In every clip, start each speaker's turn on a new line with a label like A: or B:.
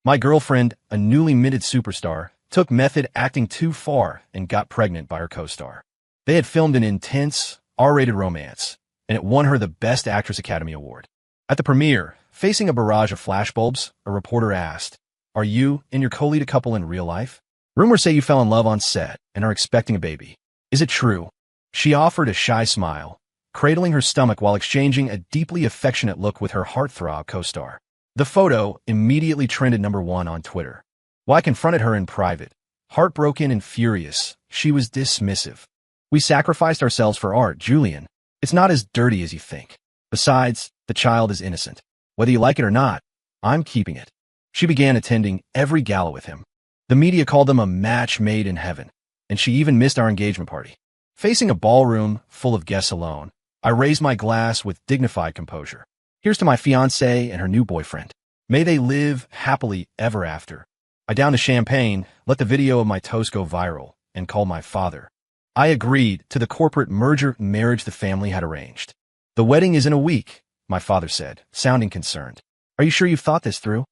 A: My girlfriend, a newly minted superstar, took method acting too far and got pregnant by her co-star. They had filmed an intense, R-rated romance, and it won her the Best Actress Academy Award. At the premiere, facing a barrage of flashbulbs, a reporter asked, "Are you and your co-lead a couple in real life? Rumors say you fell in love on set and are expecting a baby. Is it true?" She offered a shy smile, cradling her stomach while exchanging a deeply affectionate look with her heartthrob co-star. The photo immediately trended #1 on Twitter. While I confronted her in private, heartbroken and furious, she was dismissive. "We sacrificed ourselves for art, Julian. It's not as dirty as you think. Besides, the child is innocent. Whether you like it or not, I'm keeping it." She began attending every gala with him. The media called them a match made in heaven, and she even missed our engagement party. Facing a ballroom full of guests alone, I raised my glass with dignified composure. "Here's to my fiancée and her new boyfriend. May they live happily ever after." I downed the champagne, let the video of my toast go viral, and called my father. I agreed to the corporate merger marriage the family had arranged. "The wedding is in a week," my father said, sounding concerned. "Are you sure you've thought this through?"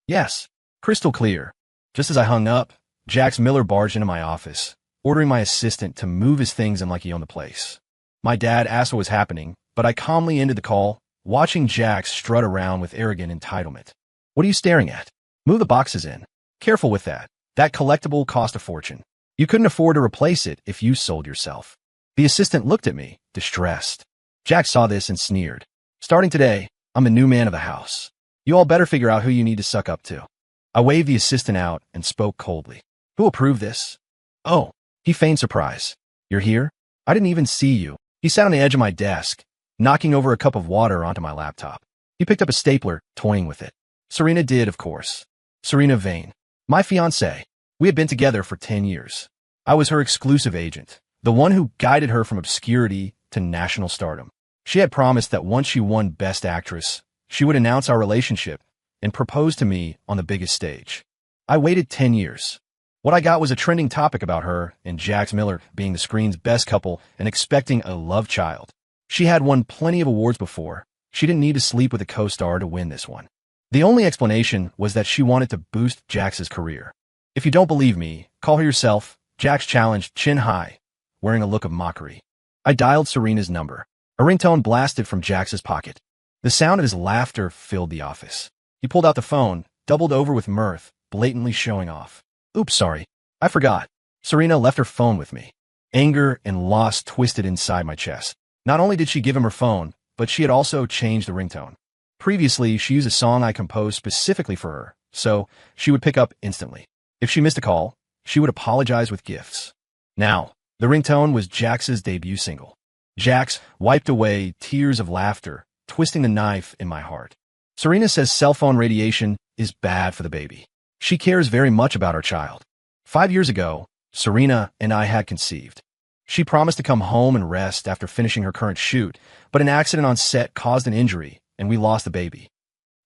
A: "Yes, crystal clear." Just as I hung up, Jax Miller barged into my office, ordering my assistant to move his things in like he owned the place. My dad asked what was happening, but I calmly ended the call, watching Jax strut around with arrogant entitlement. "What are you staring at? Move the boxes in. Careful with that. That collectible cost a fortune. You couldn't afford to replace it if you sold yourself." The assistant looked at me, distressed. Jax saw this and sneered. "Starting today, I'm the new man of the house. You all better figure out who you need to suck up to." I waved the assistant out and spoke coldly. "Who approved this?" "Oh," he feigned surprise. "You're here? I didn't even see you." He sat on the edge of my desk, knocking over a cup of water onto my laptop. He picked up a stapler, toying with it. Serena did, of course. Serena Vane, my fiancée. We had been together for 10 years. I was her exclusive agent, the one who guided her from obscurity to national stardom. She had promised that once she won Best Actress, she would announce our relationship and propose to me on the biggest stage. I waited 10 years. What I got was a trending topic about her and Jax Miller being the screen's best couple and expecting a love child. She had won plenty of awards before. She didn't need to sleep with a co-star to win this one. The only explanation was that she wanted to boost Jax's career. "If you don't believe me, call her yourself," Jax challenged, chin high, wearing a look of mockery. I dialed Serena's number. A ringtone blasted from Jax's pocket. The sound of his laughter filled the office. He pulled out the phone, doubled over with mirth, blatantly showing off. "Oops, sorry. I forgot." Serena left her phone with me. Anger and loss twisted inside my chest. Not only did she give him her phone, but she had also changed the ringtone. Previously, she used a song I composed specifically for her, so she would pick up instantly. If she missed a call, she would apologize with gifts. Now, the ringtone was Jax's debut single. Jax wiped away tears of laughter, twisting the knife in my heart. "Serena says cell phone radiation is bad for the baby. She cares very much about our child. 5 years ago, Serena and I had conceived. She promised to come home and rest after finishing her current shoot, but an accident on set caused an injury, and we lost the baby.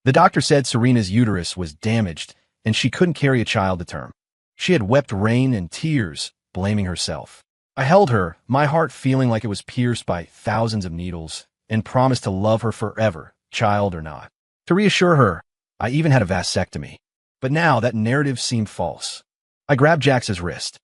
A: The doctor said Serena's uterus was damaged, and she couldn't carry a child to term. She had wept rain and tears, blaming herself. I held her, my heart feeling like it was pierced by thousands of needles, and promised to love her forever, child or not. To reassure her, I even had a vasectomy. But now that narrative seemed false. I grabbed Jax's wrist.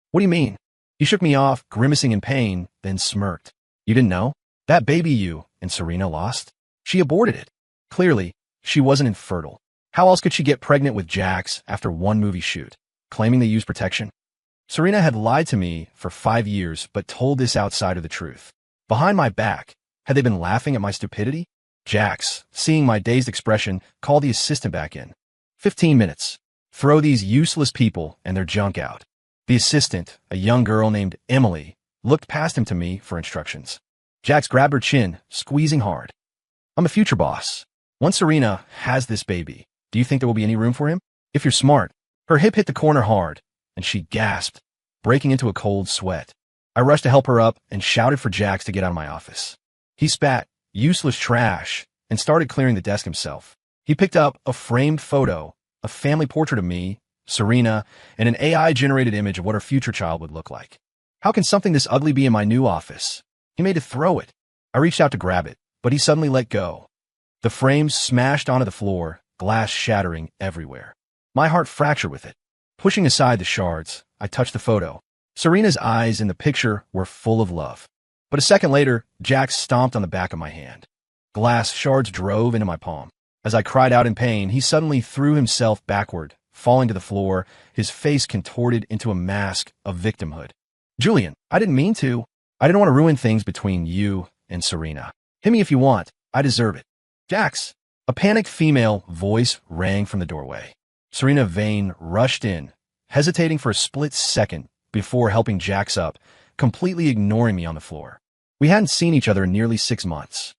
A: "What do you mean?" He shook me off, grimacing in pain, then smirked. "You didn't know? That baby you and Serena lost? She aborted it. Clearly, she wasn't infertile. How else could she get pregnant with Jax after one movie shoot, claiming they used protection?" Serena had lied to me for 5 years, but told this outsider the truth. Behind my back, had they been laughing at my stupidity? Jax, seeing my dazed expression, called the assistant back in. 15 minutes. Throw these useless people and their junk out. The assistant, a young girl named Emily, looked past him to me for instructions. Jax grabbed her chin, squeezing hard. "I'm a future boss. Once Serena has this baby, do you think there will be any room for him? If you're smart." Her hip hit the corner hard, and she gasped, breaking into a cold sweat. I rushed to help her up and shouted for Jax to get out of my office. He spat useless trash and started clearing the desk himself. He picked up a framed photo, a family portrait of me, Serena, and an AI-generated image of what her future child would look like. How can something this ugly be in my new office? He made to throw it. I reached out to grab it, but he suddenly let go. The frames smashed onto the floor, glass shattering everywhere. My heart fractured with it. Pushing aside the shards, I touched the photo. Serena's eyes in the picture were full of love. But a second later, Jax stomped on the back of my hand. Glass shards drove into my palm. As I cried out in pain, he suddenly threw himself backward, falling to the floor, his face contorted into a mask of victimhood. Julian, I didn't mean to. I didn't want to ruin things between you and Serena. Hit me if you want. I deserve it. Jax. A panicked female voice rang from the doorway. Serena Vane rushed in, hesitating for a split second before helping Jax up, completely ignoring me on the floor. We hadn't seen each other in nearly 6 months.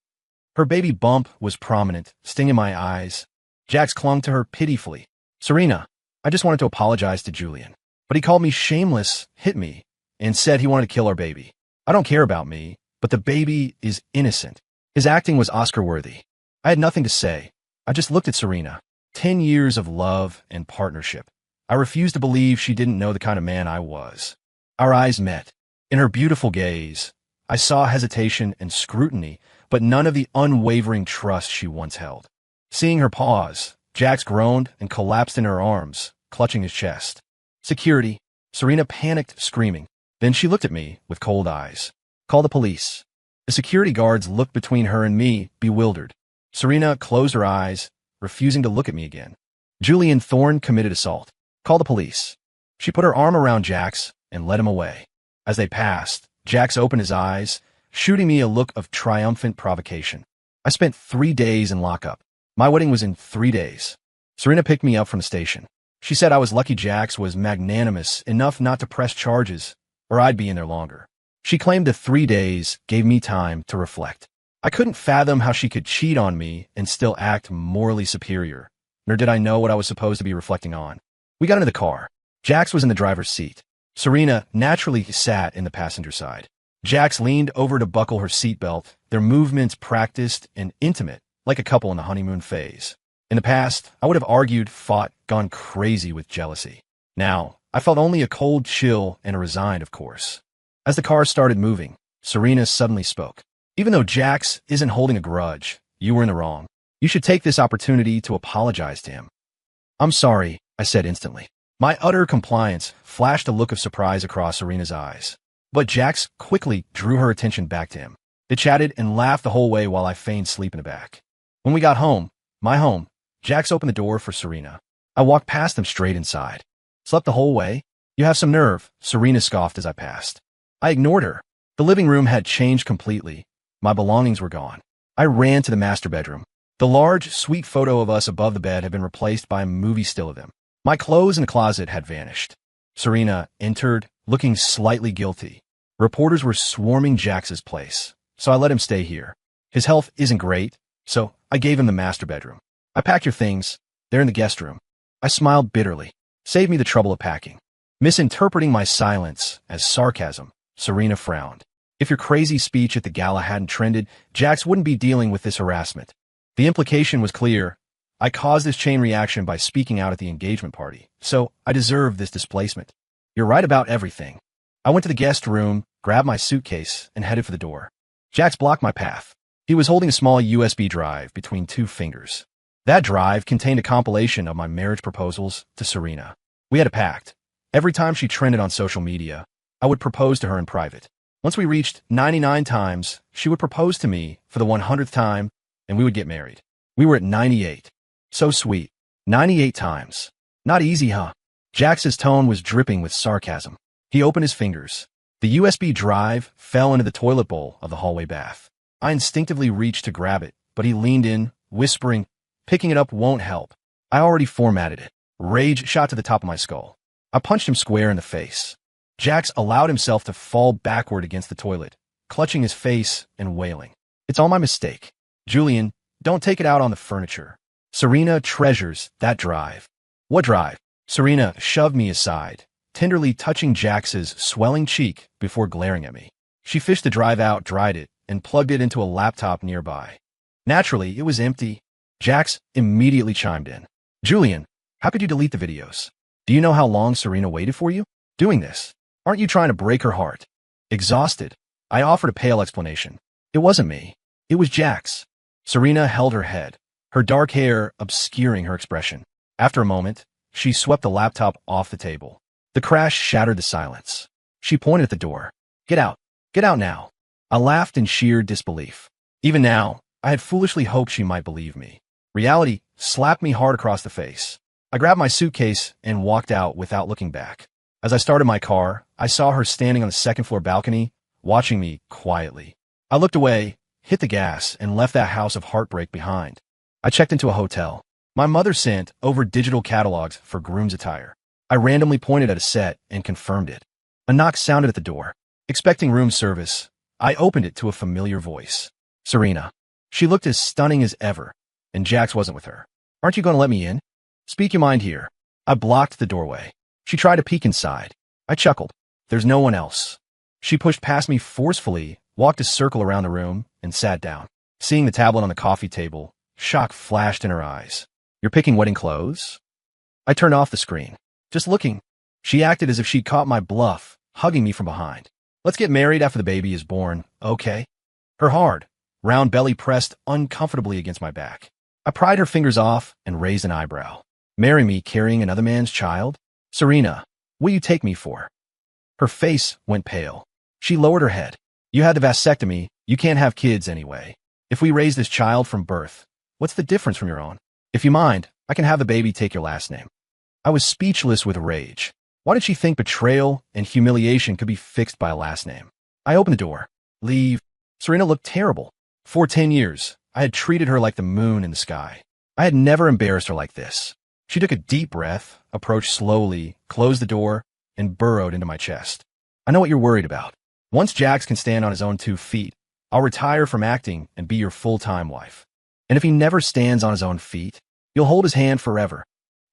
A: Her baby bump was prominent, stinging my eyes. Jax clung to her pitifully. Serena, I just wanted to apologize to Julian. But he called me shameless, hit me, and said he wanted to kill our baby. I don't care about me, but the baby is innocent. His acting was Oscar-worthy. I had nothing to say. I just looked at Serena. 10 years of love and partnership. I refused to believe she didn't know the kind of man I was. Our eyes met. In her beautiful gaze, I saw hesitation and scrutiny, but none of the unwavering trust she once held. Seeing her pause, Jax groaned and collapsed in her arms, clutching his chest. Security. Serena panicked, screaming. Then she looked at me with cold eyes. Call the police. The security guards looked between her and me, bewildered. Serena closed her eyes, refusing to look at me again. Julian Thorne committed assault. Call the police. She put her arm around Jax and led him away. As they passed, Jax opened his eyes, shooting me a look of triumphant provocation. I spent 3 days in lockup. My wedding was in 3 days. Serena picked me up from the station. She said I was lucky Jax was magnanimous enough not to press charges, or I'd be in there longer. She claimed the 3 days gave me time to reflect. I couldn't fathom how she could cheat on me and still act morally superior, nor did I know what I was supposed to be reflecting on. We got into the car. Jax was in the driver's seat. Serena naturally sat in the passenger side. Jax leaned over to buckle her seatbelt, their movements practiced and intimate, like a couple in the honeymoon phase. In the past, I would have argued, fought, gone crazy with jealousy. Now, I felt only a cold chill and a resigned, of course. As the car started moving, Serena suddenly spoke. Even though Jax isn't holding a grudge, you were in the wrong. You should take this opportunity to apologize to him. I'm sorry, I said instantly. My utter compliance flashed a look of surprise across Serena's eyes. But Jax quickly drew her attention back to him. They chatted and laughed the whole way while I feigned sleep in the back. When we got home, my home, Jax opened the door for Serena. I walked past them straight inside. Slept the whole way? You have some nerve, Serena scoffed as I passed. I ignored her. The living room had changed completely. My belongings were gone. I ran to the master bedroom. The large, sweet photo of us above the bed had been replaced by a movie still of them. My clothes in the closet had vanished. Serena entered, looking slightly guilty. Reporters were swarming Jax's place, so I let him stay here. His health isn't great, so I gave him the master bedroom. I packed your things. They're in the guest room. I smiled bitterly. Save me the trouble of packing. Misinterpreting my silence as sarcasm, Serena frowned. If your crazy speech at the gala hadn't trended, Jax wouldn't be dealing with this harassment. The implication was clear. I caused this chain reaction by speaking out at the engagement party, so I deserve this displacement. You're right about everything. I went to the guest room, grabbed my suitcase, and headed for the door. Jax blocked my path. He was holding a small USB drive between 2 fingers. That drive contained a compilation of my marriage proposals to Serena. We had a pact. Every time she trended on social media, I would propose to her in private. Once we reached 99 times, she would propose to me for the 100th time, and we would get married. We were at 98. So sweet. 98 times. Not easy, huh? Jax's tone was dripping with sarcasm. He opened his fingers. The USB drive fell into the toilet bowl of the hallway bath. I instinctively reached to grab it, but he leaned in, whispering, "Picking it up won't help. I already formatted it." Rage shot to the top of my skull. I punched him square in the face. Jax allowed himself to fall backward against the toilet, clutching his face and wailing. It's all my mistake. Julian, don't take it out on the furniture. Serena treasures that drive. What drive? Serena shoved me aside, tenderly touching Jax's swelling cheek before glaring at me. She fished the drive out, dried it, and plugged it into a laptop nearby. Naturally, it was empty. Jax immediately chimed in. Julian, how could you delete the videos? Do you know how long Serena waited for you? Doing this. Aren't you trying to break her heart? Exhausted, I offered a pale explanation. It wasn't me. It was Jax. Serena held her head, her dark hair obscuring her expression. After a moment, She swept the laptop off the table. The crash shattered the silence. She pointed at the door. Get out. Get out now. I laughed in sheer disbelief. Even now, I had foolishly hoped she might believe me. Reality slapped me hard across the face. I grabbed my suitcase and walked out without looking back. As I started my car, I saw her standing on the second-floor balcony, watching me quietly. I looked away, hit the gas, and left that house of heartbreak behind. I checked into a hotel. My mother sent over digital catalogs for groom's attire. I randomly pointed at a set and confirmed it. A knock sounded at the door. Expecting room service, I opened it to a familiar voice. Serena. She looked as stunning as ever, and Jax wasn't with her. Aren't you going to let me in? Speak your mind here. I blocked the doorway. She tried to peek inside. I chuckled. There's no one else. She pushed past me forcefully, walked a circle around the room, and sat down. Seeing the tablet on the coffee table, shock flashed in her eyes. You're picking wedding clothes? I turned off the screen. Just looking. She acted as if she'd caught my bluff, hugging me from behind. Let's get married after the baby is born, okay? Her hard, round belly pressed uncomfortably against my back. I pried her fingers off and raised an eyebrow. Marry me carrying another man's child? Serena, what do you take me for? Her face went pale. She lowered her head. You had the vasectomy, you can't have kids anyway. If we raise this child from birth, what's the difference from your own? If you mind, I can have the baby take your last name. I was speechless with rage. Why did she think betrayal and humiliation could be fixed by a last name? I opened the door. Leave. Serena looked terrible. For 10 years, I had treated her like the moon in the sky. I had never embarrassed her like this. She took a deep breath, approached slowly, closed the door, and burrowed into my chest. I know what you're worried about. Once Jax can stand on his own 2 feet, I'll retire from acting and be your full-time wife. And if he never stands on his own feet, you'll hold his hand forever.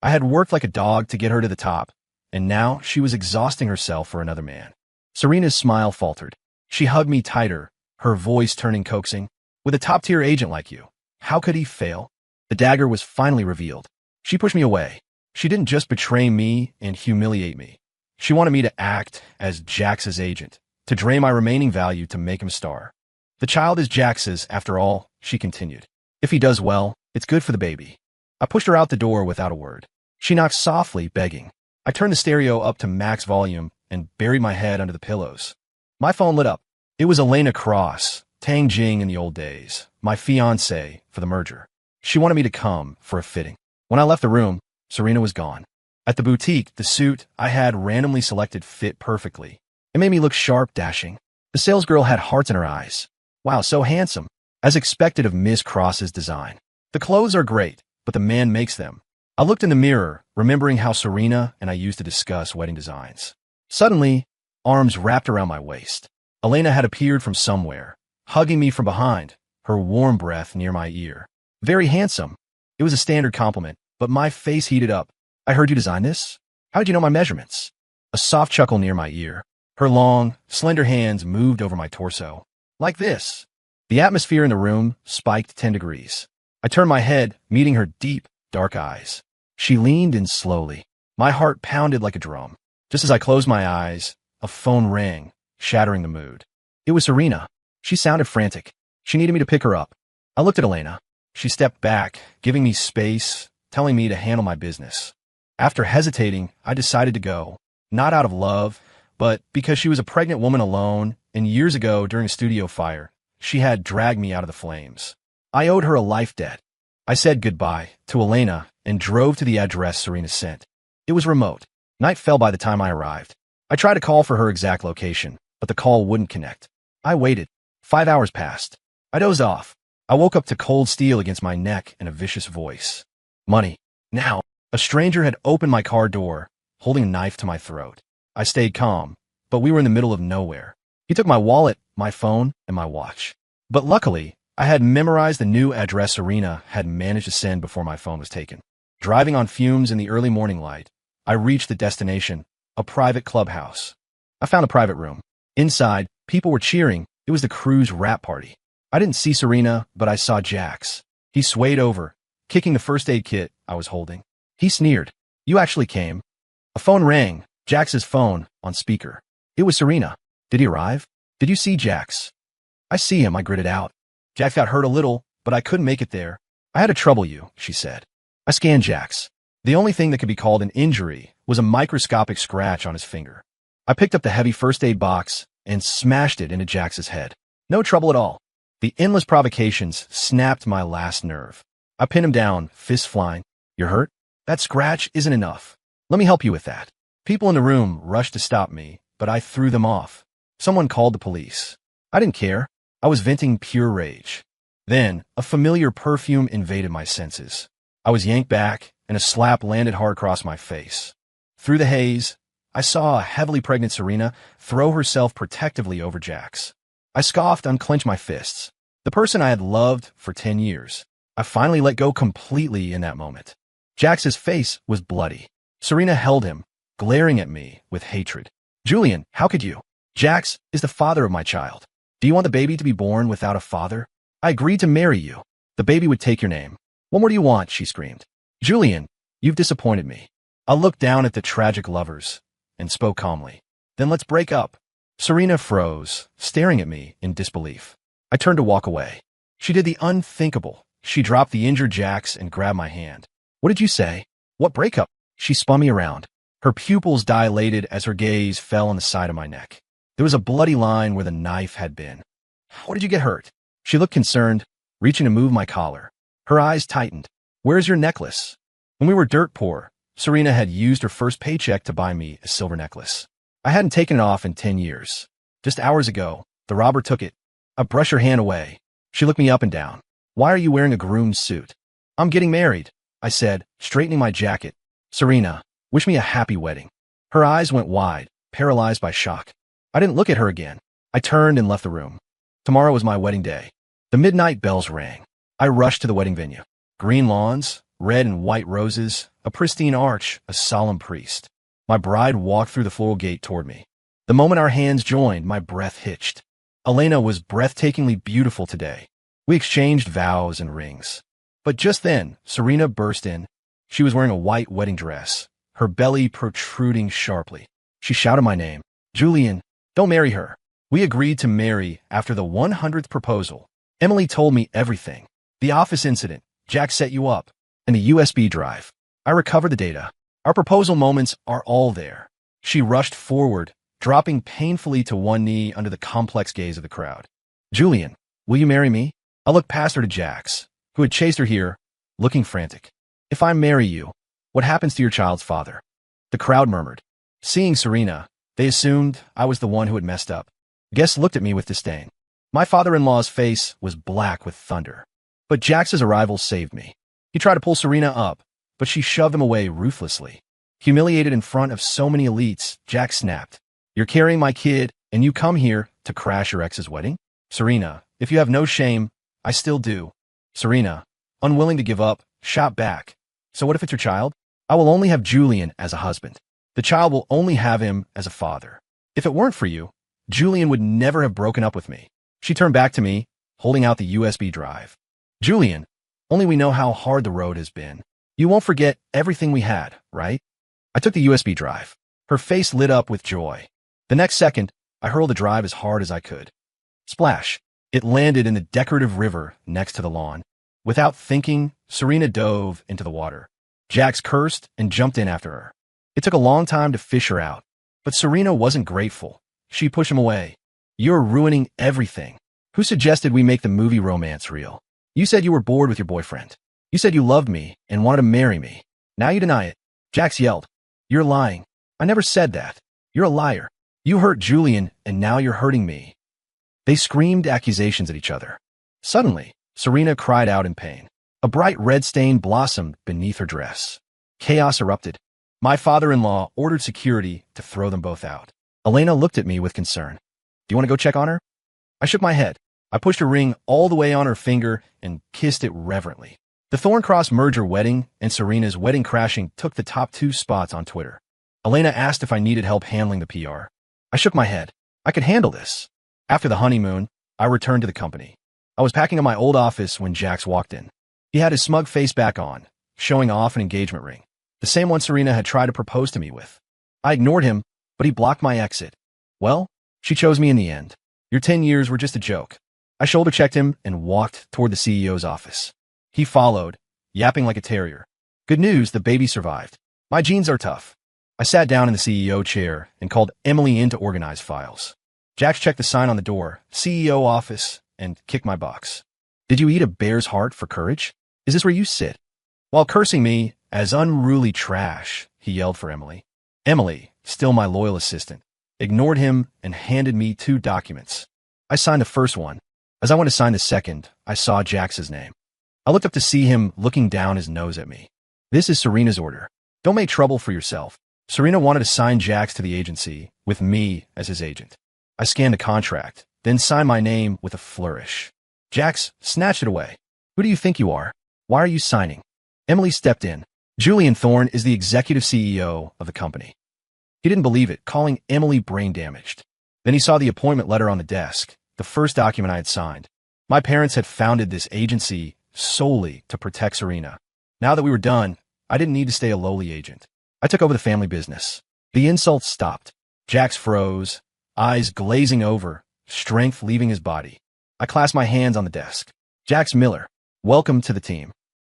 A: I had worked like a dog to get her to the top, and now she was exhausting herself for another man. Serena's smile faltered. She hugged me tighter, her voice turning coaxing. With a top-tier agent like you, how could he fail? The dagger was finally revealed. She pushed me away. She didn't just betray me and humiliate me. She wanted me to act as Jax's agent, to drain my remaining value to make him a star. The child is Jax's, after all, she continued. If he does well, it's good for the baby. I pushed her out the door without a word. She knocked softly, begging. I turned the stereo up to max volume and buried my head under the pillows. My phone lit up. It was Elena Cross, Tang Jing in the old days, my fiancée for the merger. She wanted me to come for a fitting. When I left the room, Serena was gone. At the boutique, the suit I had randomly selected fit perfectly. It made me look sharp, dashing. The salesgirl had hearts in her eyes. Wow, so handsome, as expected of Miss Cross's design. The clothes are great, but the man makes them. I looked in the mirror, remembering how Serena and I used to discuss wedding designs. Suddenly, arms wrapped around my waist. Elena had appeared from somewhere, hugging me from behind, her warm breath near my ear. Very handsome. It was a standard compliment, but my face heated up. I heard you design this? How did you know my measurements? A soft chuckle near my ear. Her long, slender hands moved over my torso. Like this. The atmosphere in the room spiked 10 degrees. I turned my head, meeting her deep, dark eyes. She leaned in slowly. My heart pounded like a drum. Just as I closed my eyes, a phone rang, shattering the mood. It was Serena. She sounded frantic. She needed me to pick her up. I looked at Elena. She stepped back, giving me space, telling me to handle my business. After hesitating, I decided to go, not out of love, but because she was a pregnant woman alone, and years ago during a studio fire, she had dragged me out of the flames. I owed her a life debt. I said goodbye to Elena and drove to the address Serena sent. It was remote. Night fell by the time I arrived. I tried to call for her exact location, but the call wouldn't connect. I waited. 5 hours passed. I dozed off. I woke up to cold steel against my neck and a vicious voice. Money. Now. A stranger had opened my car door, holding a knife to my throat. I stayed calm, but we were in the middle of nowhere. He took my wallet, my phone, and my watch. But luckily, I had memorized the new address Serena had managed to send before my phone was taken. Driving on fumes in the early morning light, I reached the destination, a private clubhouse. I found a private room. Inside, people were cheering. It was the crew's rap party. I didn't see Serena, but I saw Jax. He swayed over, kicking the first aid kit I was holding. He sneered. You actually came. A phone rang, Jax's phone, on speaker. It was Serena. Did he arrive? Did you see Jax? I see him, I gritted out. Jax got hurt a little, but I couldn't make it there. I had to trouble you, she said. I scanned Jax. The only thing that could be called an injury was a microscopic scratch on his finger. I picked up the heavy first aid box and smashed it into Jax's head. No trouble at all. The endless provocations snapped my last nerve. I pinned him down, fists flying. "You're hurt? That scratch isn't enough. Let me help you with that." People in the room rushed to stop me, but I threw them off. Someone called the police. I didn't care. I was venting pure rage. Then, a familiar perfume invaded my senses. I was yanked back, and a slap landed hard across my face. Through the haze, I saw a heavily pregnant Serena throw herself protectively over Jax. I scoffed, unclenched my fists. The person I had loved for 10 years. I finally let go completely in that moment. Jax's face was bloody. Serena held him, glaring at me with hatred. "Julian, how could you? Jax is the father of my child. Do you want the baby to be born without a father? I agreed to marry you. The baby would take your name. What more do you want?" she screamed. "Julian, you've disappointed me." I looked down at the tragic lovers and spoke calmly. "Then let's break up." Serena froze, staring at me in disbelief. I turned to walk away. She did the unthinkable. She dropped the injured Jax and grabbed my hand. "What did you say? What breakup?" She spun me around. Her pupils dilated as her gaze fell on the side of my neck. There was a bloody line where the knife had been. "How did you get hurt?" She looked concerned, reaching to move my collar. Her eyes tightened. "Where's your necklace?" When we were dirt poor, Serena had used her first paycheck to buy me a silver necklace. I hadn't taken it off in 10 years. Just hours ago, the robber took it. I brushed her hand away. She looked me up and down. "Why are you wearing a groom's suit?" "I'm getting married," I said, straightening my jacket. "Serena, wish me a happy wedding." Her eyes went wide, paralyzed by shock. I didn't look at her again. I turned and left the room. Tomorrow was my wedding day. The midnight bells rang. I rushed to the wedding venue. Green lawns, red and white roses, a pristine arch, a solemn priest. My bride walked through the floral gate toward me. The moment our hands joined, my breath hitched. Elena was breathtakingly beautiful today. We exchanged vows and rings. But just then, Serena burst in. She was wearing a white wedding dress, her belly protruding sharply. She shouted my name. "Julian, don't marry her." We agreed to marry after the 100th proposal. Emily told me everything. The office incident, Jack set you up, and the USB drive. I recovered the data. Our proposal moments are all there. She rushed forward, dropping painfully to one knee under the complex gaze of the crowd. "Julian, will you marry me?" I looked past her to Jax, who had chased her here, looking frantic. "If I marry you, what happens to your child's father?" The crowd murmured. Seeing Serena, they assumed I was the one who had messed up. Guests looked at me with disdain. My father-in-law's face was black with thunder. But Jax's arrival saved me. He tried to pull Serena up, but she shoved him away ruthlessly. Humiliated in front of so many elites, Jax snapped. "You're carrying my kid, and you come here to crash your ex's wedding?" Serena, if you have no shame, I still do. Serena, unwilling to give up, shot back. "So what if it's your child? I will only have Julian as a husband. The child will only have him as a father. If it weren't for you, Julian would never have broken up with me." She turned back to me, holding out the USB drive. "Julian, only we know how hard the road has been. You won't forget everything we had, right?" I took the USB drive. Her face lit up with joy. The next second, I hurled the drive as hard as I could. Splash! It landed in the decorative river next to the lawn. Without thinking, Serena dove into the water. Jax cursed and jumped in after her. It took a long time to fish her out, but Serena wasn't grateful. She pushed him away. "You're ruining everything. Who suggested we make the movie romance real? You said you were bored with your boyfriend. You said you loved me and wanted to marry me. Now you deny it." Jax yelled. "You're lying. I never said that. You're a liar. You hurt Julian, and now you're hurting me." They screamed accusations at each other. Suddenly, Serena cried out in pain. A bright red stain blossomed beneath her dress. Chaos erupted. My father-in-law ordered security to throw them both out. Elena looked at me with concern. "Do you want to go check on her?" I shook my head. I pushed her ring all the way on her finger and kissed it reverently. The Thorncross merger wedding and Serena's wedding crashing took the top 2 spots on Twitter. Elena asked if I needed help handling the PR. I shook my head. I could handle this. After the honeymoon, I returned to the company. I was packing up my old office when Jax walked in. He had his smug face back on, showing off an engagement ring, the same one Serena had tried to propose to me with. I ignored him, but he blocked my exit. "Well, she chose me in the end. Your 10 years were just a joke." I shoulder-checked him and walked toward the CEO's office. He followed, yapping like a terrier. Good news, the baby survived. My genes are tough. I sat down in the CEO chair and called Emily in to organize files. Jax checked the sign on the door, CEO office, and kicked my box. Did you eat a bear's heart for courage? Is this where you sit? While cursing me as unruly trash, he yelled for Emily. Emily, still my loyal assistant, ignored him and handed me 2 documents. I signed the first one. As I went to sign the second, I saw Jax's name. I looked up to see him looking down his nose at me. This is Serena's order. Don't make trouble for yourself. Serena wanted to sign Jax to the agency, with me as his agent. I scanned the contract, then signed my name with a flourish. Jax snatched it away. Who do you think you are? Why are you signing? Emily stepped in. Julian Thorne is the executive CEO of the company. He didn't believe it, calling Emily brain damaged. Then he saw the appointment letter on the desk, the first document I had signed. My parents had founded this agency solely to protect Serena. Now that we were done, I didn't need to stay a lowly agent. I took over the family business. The insults stopped. Jax froze, eyes glazing over, strength leaving his body. I clasped my hands on the desk. Jax Miller, welcome to the team.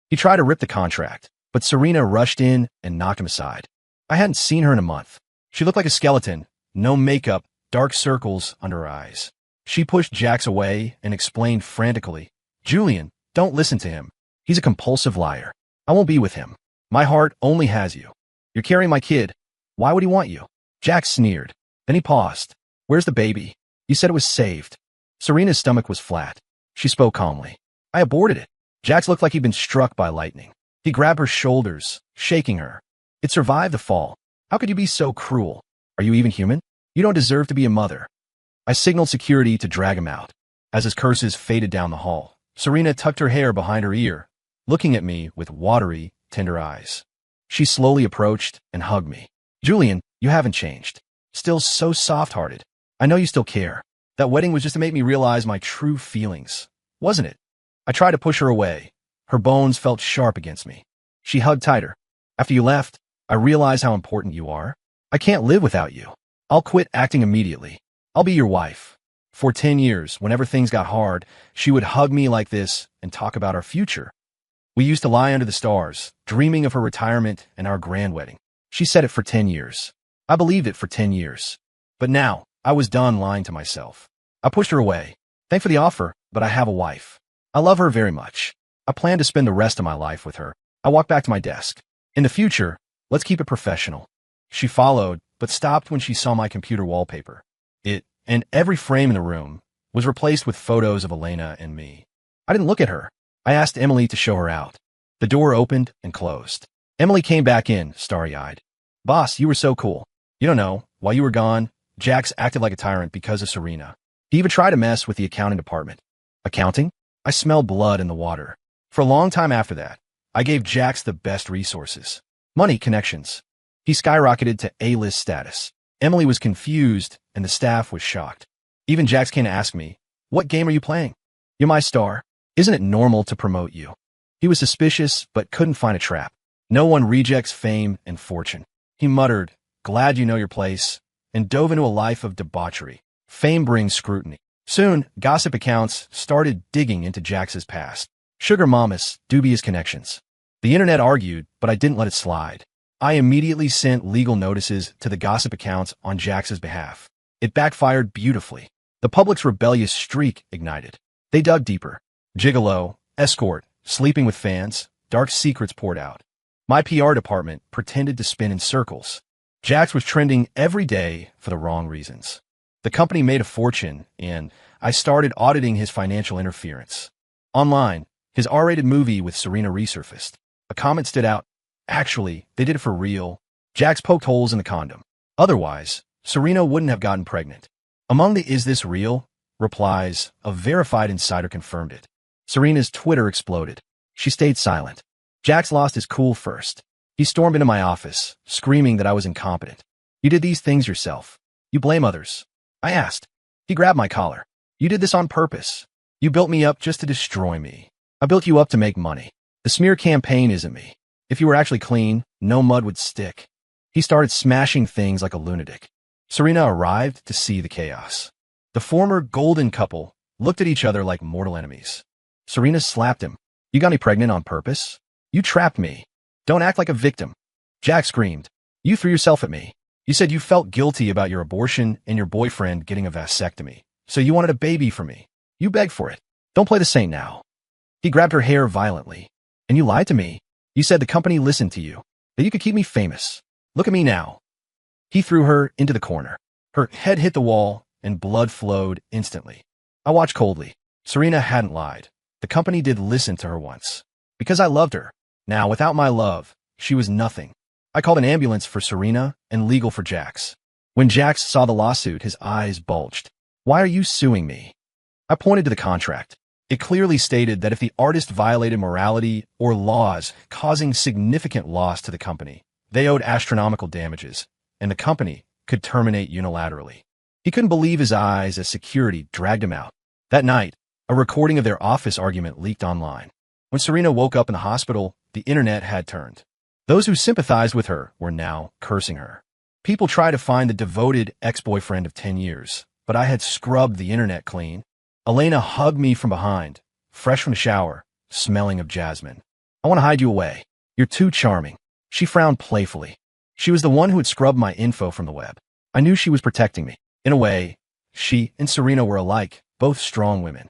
A: He tried to rip the contract, but Serena rushed in and knocked him aside. I hadn't seen her in a month. She looked like a skeleton, no makeup, dark circles under her eyes. She pushed Jax away and explained frantically, Julian, don't listen to him. He's a compulsive liar. I won't be with him. My heart only has you. You're carrying my kid. Why would he want you? Jax sneered. Then he paused. Where's the baby? You said it was saved. Serena's stomach was flat. She spoke calmly. I aborted it. Jax looked like he'd been struck by lightning. He grabbed her shoulders, shaking her. It survived the fall. How could you be so cruel? Are you even human? You don't deserve to be a mother. I signaled security to drag him out. As his curses faded down the hall, Serena tucked her hair behind her ear, looking at me with watery, tender eyes. She slowly approached and hugged me. Julian, you haven't changed. Still so soft-hearted. I know you still care. That wedding was just to make me realize my true feelings, wasn't it? I tried to push her away. Her bones felt sharp against me. She hugged tighter. After you left, I realized how important you are. I can't live without you. I'll quit acting immediately. I'll be your wife. For 10 years, whenever things got hard, she would hug me like this and talk about our future. We used to lie under the stars, dreaming of her retirement and our grand wedding. She said it for 10 years. I believed it for 10 years. But now, I was done lying to myself. I pushed her away. Thanks for the offer, but I have a wife. I love her very much. I plan to spend the rest of my life with her. I walked back to my desk. In the future, let's keep it professional. She followed, but stopped when she saw my computer wallpaper. It, and every frame in the room, was replaced with photos of Elena and me. I didn't look at her. I asked Emily to show her out. The door opened and closed. Emily came back in, starry-eyed. Boss, you were so cool. You don't know, while you were gone, Jax acted like a tyrant because of Serena. He even tried to mess with the accounting department. Accounting? I smelled blood in the water. For a long time after that, I gave Jax the best resources. Money, connections. He skyrocketed to A-list status. Emily was confused, and the staff was shocked. Even Jax came to ask me, what game are you playing? You're my star. Isn't it normal to promote you? He was suspicious, but couldn't find a trap. No one rejects fame and fortune. He muttered, glad you know your place, and dove into a life of debauchery. Fame brings scrutiny. Soon, gossip accounts started digging into Jax's past. Sugar mamas, dubious connections. The internet argued, but I didn't let it slide. I immediately sent legal notices to the gossip accounts on Jax's behalf. It backfired beautifully. The public's rebellious streak ignited. They dug deeper. Gigolo, escort, sleeping with fans, dark secrets poured out. My PR department pretended to spin in circles. Jax was trending every day for the wrong reasons. The company made a fortune, and I started auditing his financial interference. Online, his R-rated movie with Serena resurfaced. A comment stood out. Actually, they did it for real. Jax poked holes in the condom. Otherwise, Serena wouldn't have gotten pregnant. Among the "Is this real?" replies, a verified insider confirmed it. Serena's Twitter exploded. She stayed silent. Jax lost his cool first. He stormed into my office, screaming that I was incompetent. You did these things yourself. You blame others. I asked. He grabbed my collar. You did this on purpose. You built me up just to destroy me. I built you up to make money. The smear campaign isn't me. If you were actually clean, no mud would stick. He started smashing things like a lunatic. Serena arrived to see the chaos. The former golden couple looked at each other like mortal enemies. Serena slapped him. You got me pregnant on purpose? You trapped me. Don't act like a victim. Jack screamed. You threw yourself at me. You said you felt guilty about your abortion and your boyfriend getting a vasectomy, so you wanted a baby for me. You begged for it. Don't play the saint now. He grabbed her hair violently. And you lied to me. You said the company listened to you, that you could keep me famous. Look at me now. He threw her into the corner. Her head hit the wall, and blood flowed instantly. I watched coldly. Serena hadn't lied. The company did listen to her once. Because I loved her. Now, without my love, she was nothing. I called an ambulance for Serena and legal for Jax. When Jax saw the lawsuit, his eyes bulged. Why are you suing me? I pointed to the contract. It clearly stated that if the artist violated morality or laws causing significant loss to the company, they owed astronomical damages, and the company could terminate unilaterally. He couldn't believe his eyes as security dragged him out. That night, a recording of their office argument leaked online. When Serena woke up in the hospital, the internet had turned. Those who sympathized with her were now cursing her. People tried to find the devoted ex-boyfriend of 10 years, but I had scrubbed the internet clean. Elena hugged me from behind, fresh from the shower, smelling of jasmine. I want to hide you away. You're too charming. She frowned playfully. She was the one who had scrubbed my info from the web. I knew she was protecting me. In a way, she and Serena were alike, both strong women.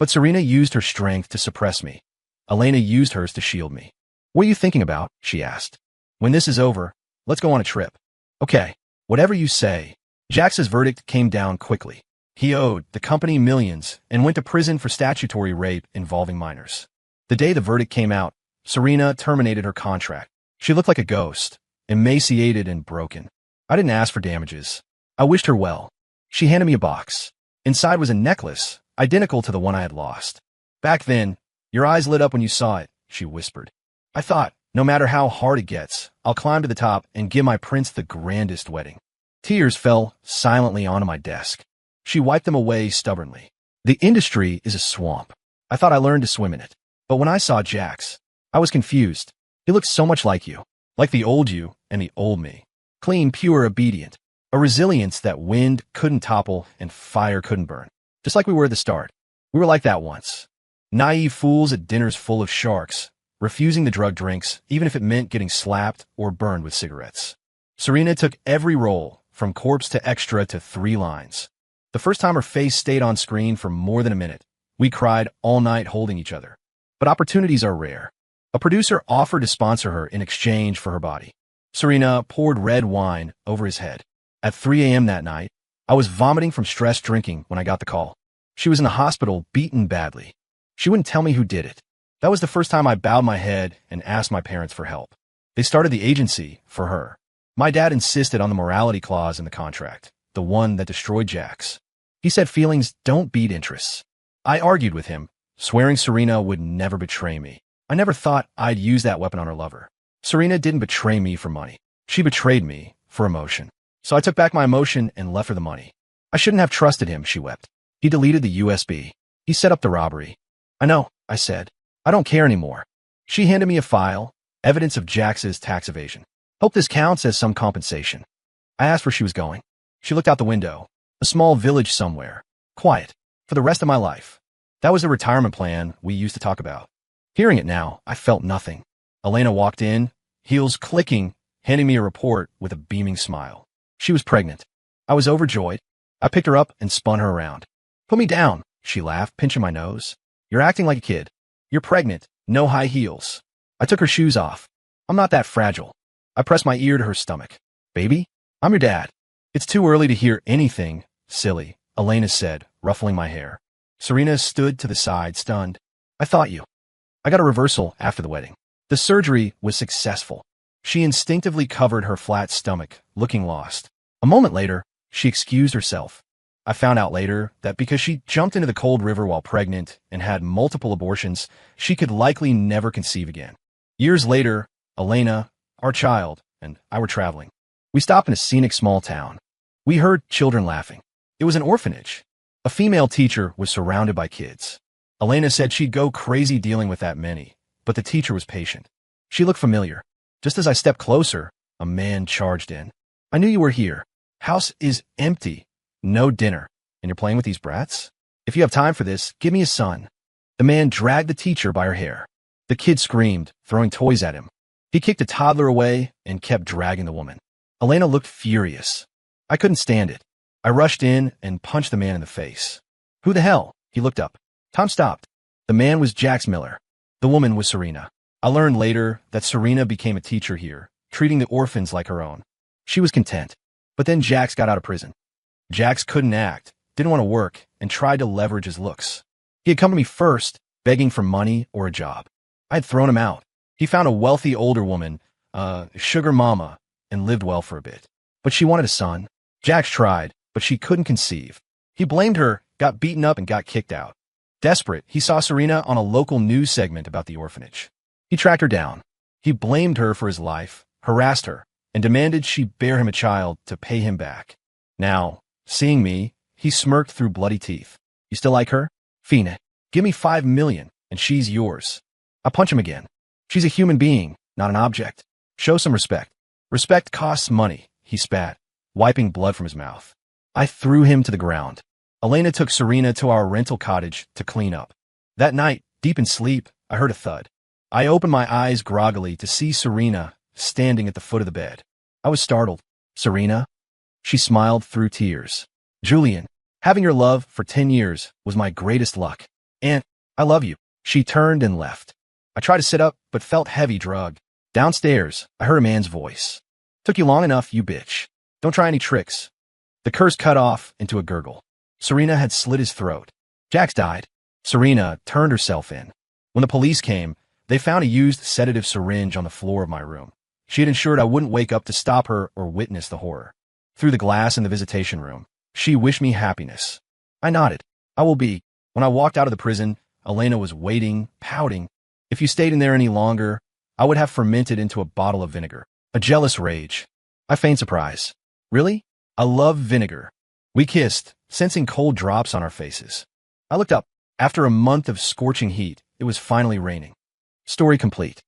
A: But Serena used her strength to suppress me. Elena used hers to shield me. What are you thinking about? She asked. When this is over, let's go on a trip. Okay, whatever you say. Jax's verdict came down quickly. He owed the company millions and went to prison for statutory rape involving minors. The day the verdict came out, Serena terminated her contract. She looked like a ghost, emaciated and broken. I didn't ask for damages. I wished her well. She handed me a box. Inside was a necklace, identical to the one I had lost. Back then, your eyes lit up when you saw it, she whispered. I thought, no matter how hard it gets, I'll climb to the top and give my prince the grandest wedding. Tears fell silently onto my desk. She wiped them away stubbornly. The industry is a swamp. I thought I learned to swim in it. But when I saw Jax, I was confused. He looked so much like you. Like the old you and the old me. Clean, pure, obedient. A resilience that wind couldn't topple and fire couldn't burn. Just like we were at the start. We were like that once. Naive fools at dinners full of sharks, refusing the drug drinks, even if it meant getting slapped or burned with cigarettes. Serena took every role, from corpse to extra to 3 lines. The first time her face stayed on screen for more than a minute, we cried all night holding each other. But opportunities are rare. A producer offered to sponsor her in exchange for her body. Serena poured red wine over his head. At 3 a.m. that night, I was vomiting from stress drinking when I got the call. She was in the hospital, beaten badly. She wouldn't tell me who did it. That was the first time I bowed my head and asked my parents for help. They started the agency for her. My dad insisted on the morality clause in the contract, the one that destroyed Jax. He said feelings don't beat interests. I argued with him, swearing Serena would never betray me. I never thought I'd use that weapon on her lover. Serena didn't betray me for money. She betrayed me for emotion. So I took back my emotion and left her the money. I shouldn't have trusted him, she wept. He deleted the USB. He set up the robbery. I know, I said. I don't care anymore. She handed me a file, evidence of Jax's tax evasion. Hope this counts as some compensation. I asked where she was going. She looked out the window. A small village somewhere. Quiet. For the rest of my life. That was the retirement plan we used to talk about. Hearing it now, I felt nothing. Elena walked in, heels clicking, handing me a report with a beaming smile. She was pregnant. I was overjoyed. I picked her up and spun her around. Put me down, she laughed, pinching my nose. You're acting like a kid. You're pregnant. No high heels. I took her shoes off. I'm not that fragile. I pressed my ear to her stomach. Baby, I'm your dad. It's too early to hear anything, silly, Elena said, ruffling my hair. Serena stood to the side, stunned. I thought you. I got a reversal after the wedding. The surgery was successful. She instinctively covered her flat stomach, looking lost. A moment later, she excused herself. I found out later that because she jumped into the cold river while pregnant and had multiple abortions, she could likely never conceive again. Years later, Elena, our child, and I were traveling. We stopped in a scenic small town. We heard children laughing. It was an orphanage. A female teacher was surrounded by kids. Elena said she'd go crazy dealing with that many, but the teacher was patient. She looked familiar. Just as I stepped closer, a man charged in. I knew you were here. House is empty. No dinner. And you're playing with these brats? If you have time for this, give me a son. The man dragged the teacher by her hair. The kid screamed, throwing toys at him. He kicked a toddler away and kept dragging the woman. Elena looked furious. I couldn't stand it. I rushed in and punched the man in the face. Who the hell? He looked up. Tom stopped. The man was Jax Miller. The woman was Serena. I learned later that Serena became a teacher here, treating the orphans like her own. She was content. But then Jax got out of prison. Jax couldn't act, didn't want to work, and tried to leverage his looks. He had come to me first, begging for money or a job. I had thrown him out. He found a wealthy older woman, sugar mama, and lived well for a bit. But she wanted a son. Jax tried, but she couldn't conceive. He blamed her, got beaten up, and got kicked out. Desperate, he saw Serena on a local news segment about the orphanage. He tracked her down. He blamed her for his life, harassed her, and demanded she bear him a child to pay him back. Now, seeing me, he smirked through bloody teeth. You still like her? Fina, give me $5 million, and she's yours. I punch him again. She's a human being, not an object. Show some respect. Respect costs money, he spat, wiping blood from his mouth. I threw him to the ground. Elena took Serena to our rental cottage to clean up. That night, deep in sleep, I heard a thud. I opened my eyes groggily to see Serena standing at the foot of the bed. I was startled. Serena? She smiled through tears. Julian, having your love for 10 years was my greatest luck. And I love you. She turned and left. I tried to sit up, but felt heavy drugged. Downstairs, I heard a man's voice. Took you long enough, you bitch. Don't try any tricks. The curse cut off into a gurgle. Serena had slit his throat. Jax died. Serena turned herself in. When the police came, they found a used sedative syringe on the floor of my room. She had ensured I wouldn't wake up to stop her or witness the horror. Through the glass in the visitation room, she wished me happiness. I nodded. I will be. When I walked out of the prison, Elena was waiting, pouting. If you stayed in there any longer, I would have fermented into a bottle of vinegar. A jealous rage. I feigned surprise. Really? I love vinegar. We kissed, sensing cold drops on our faces. I looked up. After a month of scorching heat, it was finally raining. Story complete.